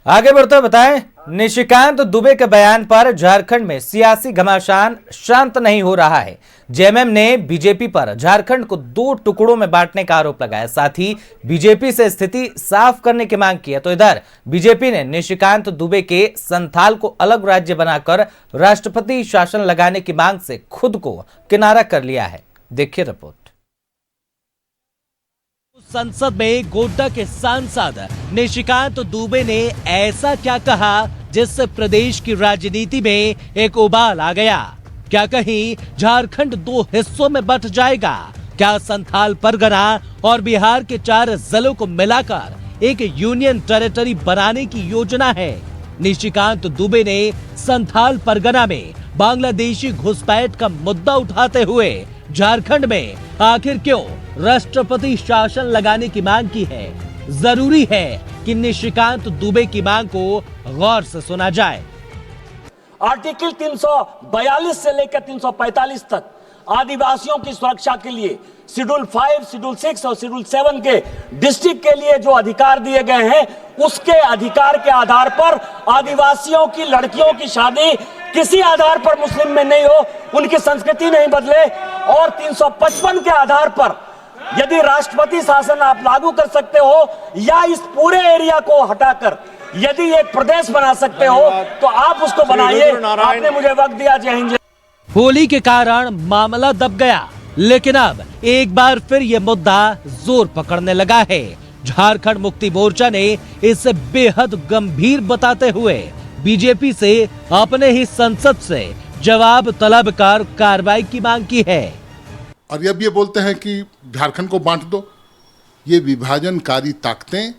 आगे बढ़ते बताएं, निशिकांत दुबे के बयान पर झारखंड में सियासी घमासान शांत नहीं हो रहा है। जेएमएम ने बीजेपी पर झारखंड को 2 टुकड़ों में बांटने का आरोप लगाया, साथ ही बीजेपी से स्थिति साफ करने की मांग की है। तो इधर बीजेपी ने निशिकांत दुबे के संथाल को अलग राज्य बनाकर राष्ट्रपति शासन लगाने की मांग से खुद को किनारा कर लिया है। देखिए रिपोर्ट। संसद में गोड्डा के सांसद निशिकांत दुबे ने ऐसा क्या कहा जिससे प्रदेश की राजनीति में एक उबाल आ गया? क्या कहीं झारखंड 2 हिस्सों में बंट जाएगा? क्या संथाल परगना और बिहार के 4 जिलों को मिलाकर एक यूनियन टेरिटरी बनाने की योजना है? निशिकांत दुबे ने संथाल परगना में बांग्लादेशी घुसपैठ का मुद्दा उठाते हुए झारखंड में आखिर क्यों राष्ट्रपति शासन लगाने की मांग की है? जरूरी है कि निशिकांत दुबे की मांग को गौर से सुना जाए। आर्टिकल 342 से लेकर 345 तक आदिवासियों की सुरक्षा के लिए शेड्यूल 5, शेड्यूल 6 और शेड्यूल 7 के डिस्ट्रिक्ट के लिए जो अधिकार दिए गए हैं, उसके अधिकार के आधार पर आदिवासियों की लड़कियों की शादी किसी आधार पर मुस्लिम में नहीं हो, उनकी संस्कृति नहीं बदले, और 355 के आधार पर यदि राष्ट्रपति शासन आप लागू कर सकते हो या इस पूरे एरिया को हटाकर यदि एक प्रदेश बना सकते हो तो आप उसको बनाइए। आपने मुझे वक्त दिया। जय हिंद। होली के कारण मामला दब गया, लेकिन अब एक बार फिर यह मुद्दा जोर पकड़ने लगा है। झारखंड मुक्ति मोर्चा ने इसे बेहद गंभीर बताते हुए बीजेपी से अपने ही संसद से जवाब तलब कर कार्रवाई की मांग की है। और अब ये बोलते हैं कि झारखंड को बांट दो। ये विभाजनकारी ताकतें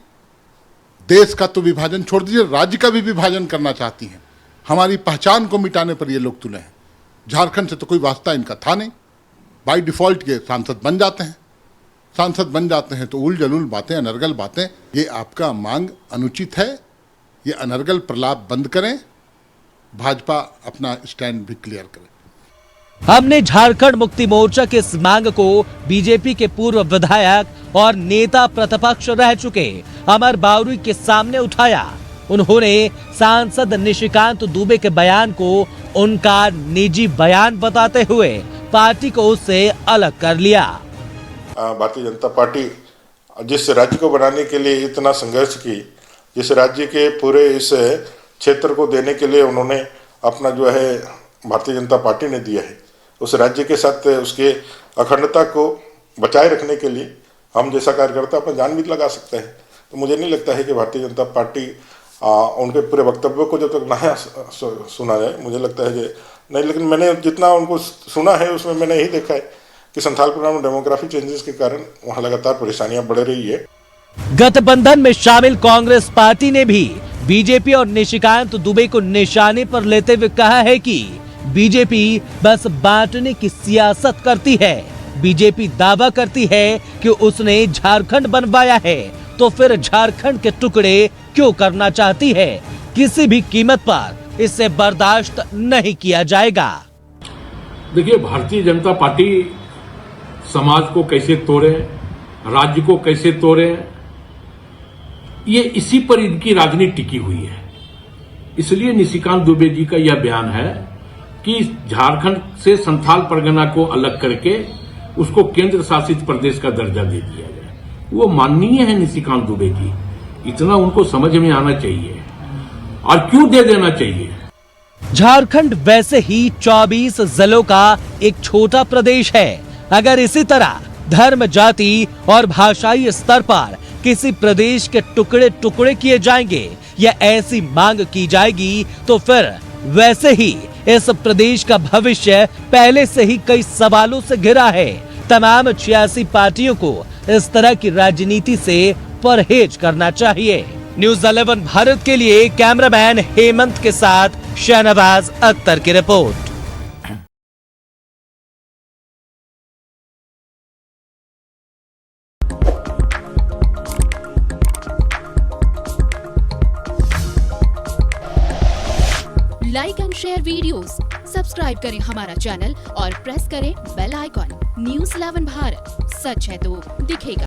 देश का तो विभाजन छोड़ दीजिए, राज्य का भी विभाजन करना चाहती हैं। हमारी पहचान को मिटाने पर ये लोग तुले हैं। झारखंड से तो कोई वास्ता इनका था नहीं। बाय डिफॉल्ट ये सांसद बन जाते हैं। सांसद बन जाते हैं तो उल जलूल बातें, अनर्गल बातें। ये आपका मांग अनुचित है। ये अनर्गल प्रलाप बंद करें। भाजपा अपना स्टैंड भी क्लियर करे। हमने झारखंड मुक्ति मोर्चा की इस मांग को बीजेपी के पूर्व विधायक और नेता प्रतिपक्ष रह चुके अमर बावरी के सामने उठाया। उन्होंने सांसद निशिकांत दुबे के बयान को उनका निजी बयान बताते हुए पार्टी को उससे अलग कर लिया। भारतीय जनता पार्टी जिस राज्य को बनाने के लिए इतना संघर्ष की, जिस राज्य के पूरे इस क्षेत्र को देने के लिए उन्होंने अपना जो है भारतीय जनता पार्टी ने दिया है, उस राज्य के साथ उसके अखंडता को बचाए रखने के लिए हम जैसा कार्यकर्ता अपना जान भी लगा सकते हैं। तो मुझे नहीं लगता है कि भारतीय जनता पार्टी उनके पूरे वक्तव्य को जब तक नया सुना जाए, मुझे लगता है कि नहीं। लेकिन मैंने जितना उनको सुना है उसमें मैंने यही देखा है कि संथाल प्रोग्राम में डेमोग्राफी चेंजेस के कारण वहाँ लगातार परेशानियां बढ़ रही है। गठबंधन में शामिल कांग्रेस पार्टी ने भी बीजेपी और निशिकांत दुबे को निशाने पर लेते हुए कहा है कि बीजेपी बस बांटने की सियासत करती है। बीजेपी दावा करती है कि उसने झारखंड बनवाया है, तो फिर झारखंड के टुकड़े क्यों करना चाहती है? किसी भी कीमत पर इसे बर्दाश्त नहीं किया जाएगा। देखिए, भारतीय जनता पार्टी समाज को कैसे तोड़े, राज्य को कैसे तोड़े, ये इसी पर इनकी राजनीति टिकी हुई है। इसलिए निशिकांत दुबे जी का यह बयान है कि झारखंड से संथाल परगना को अलग करके उसको केंद्र शासित प्रदेश का दर्जा दे दिया जाए। वो माननीय है निशिकांत दुबे जी, इतना उनको समझ में आना चाहिए। और क्यों दे देना चाहिए? झारखंड वैसे ही 24 जिलों का एक छोटा प्रदेश है। अगर इसी तरह धर्म, जाति और भाषाई स्तर पर किसी प्रदेश के टुकड़े टुकड़े किए जाएंगे या ऐसी मांग की जाएगी, तो फिर वैसे ही इस प्रदेश का भविष्य पहले से ही कई सवालों से घिरा है। तमाम 86 पार्टियों को इस तरह की राजनीति से परहेज करना चाहिए। न्यूज़ 11 भारत के लिए कैमरामैन हेमंत के साथ शहनवाज अख्तर की report. Like and share videos, subscribe करें हमारा चैनल और प्रेस करें बेल आइकॉन। न्यूज़ 11 भारत, सच है तो दिखेगा।